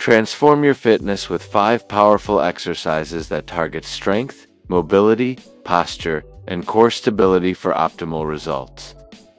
Transform your fitness with 5 powerful exercises that target strength, mobility, posture, and core stability for optimal results.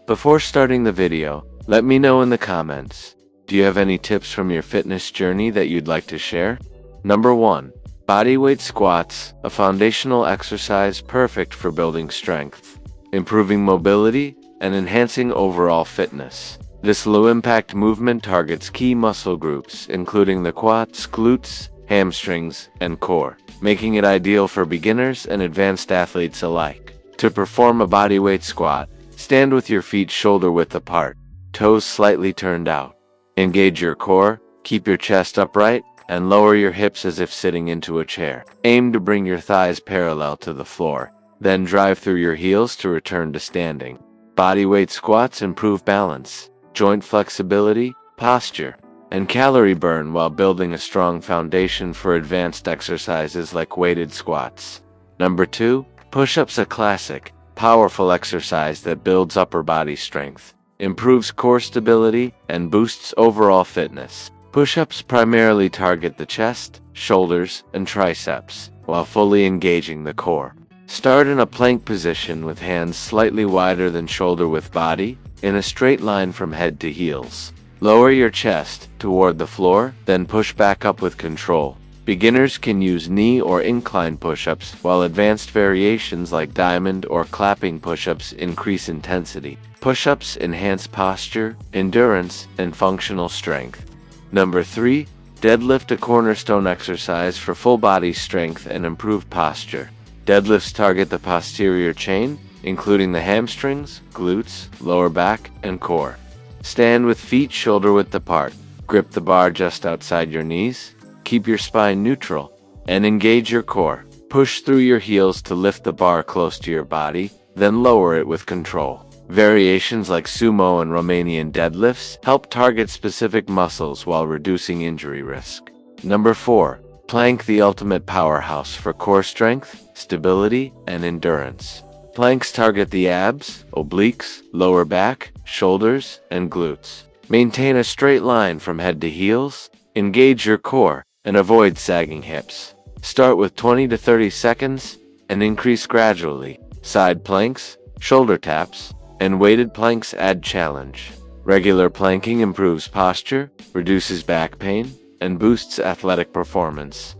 Before starting the video, let me know in the comments, do you have any tips from your fitness journey that you'd like to share? Number 1. Bodyweight squats, a foundational exercise perfect for building strength, improving mobility, and enhancing overall fitness. This low-impact movement targets key muscle groups, including the quads, glutes, hamstrings, and core, making it ideal for beginners and advanced athletes alike. To perform a bodyweight squat, stand with your feet shoulder-width apart, toes slightly turned out. Engage your core, keep your chest upright, and lower your hips as if sitting into a chair. Aim to bring your thighs parallel to the floor, then drive through your heels to return to standing. Bodyweight squats improve balance, joint flexibility, posture, and calorie burn while building a strong foundation for advanced exercises like weighted squats. Number 2. Push-ups, a classic, powerful exercise that builds upper body strength, improves core stability, and boosts overall fitness. Push-ups primarily target the chest, shoulders, and triceps, while fully engaging the core. Start in a plank position with hands slightly wider than shoulder-width body, in a straight line from head to heels. Lower your chest toward the floor, then push back up with control. Beginners can use knee or incline push-ups, while advanced variations like diamond or clapping push-ups increase intensity. Push-ups enhance posture, endurance, and functional strength. Number 3. Deadlift, a cornerstone exercise for full body strength and improved posture. Deadlifts target the posterior chain, including the hamstrings, glutes, lower back, and core. Stand with feet shoulder-width apart. Grip the bar just outside your knees. Keep your spine neutral, and engage your core. Push through your heels to lift the bar close to your body, then lower it with control. Variations like sumo and Romanian deadlifts help target specific muscles while reducing injury risk. Number 4. Plank, the ultimate powerhouse for core strength, stability, and endurance. Planks target the abs, obliques, lower back, shoulders, and glutes. Maintain a straight line from head to heels, engage your core, and avoid sagging hips. Start with 20 to 30 seconds and increase gradually. Side planks, shoulder taps, and weighted planks add challenge. Regular planking improves posture, reduces back pain, and boosts athletic performance.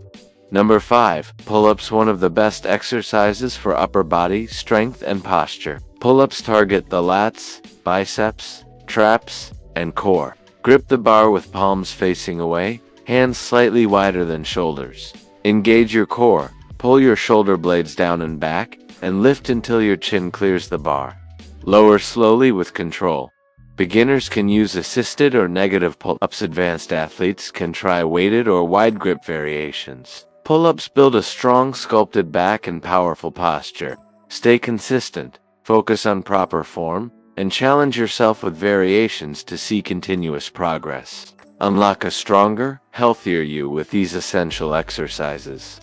Number 5. Pull-ups, one of the best exercises for upper body strength and posture. Pull-ups target the lats, biceps, traps, and core. Grip the bar with palms facing away, hands slightly wider than shoulders. Engage your core, pull your shoulder blades down and back, and lift until your chin clears the bar. Lower slowly with control. Beginners can use assisted or negative pull-ups. Advanced athletes can try weighted or wide grip variations. Pull-ups build a strong sculpted back and powerful posture. Stay consistent, focus on proper form, and challenge yourself with variations to see continuous progress. Unlock a stronger, healthier you with these essential exercises.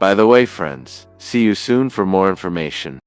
By the way, friends, see you soon for more information.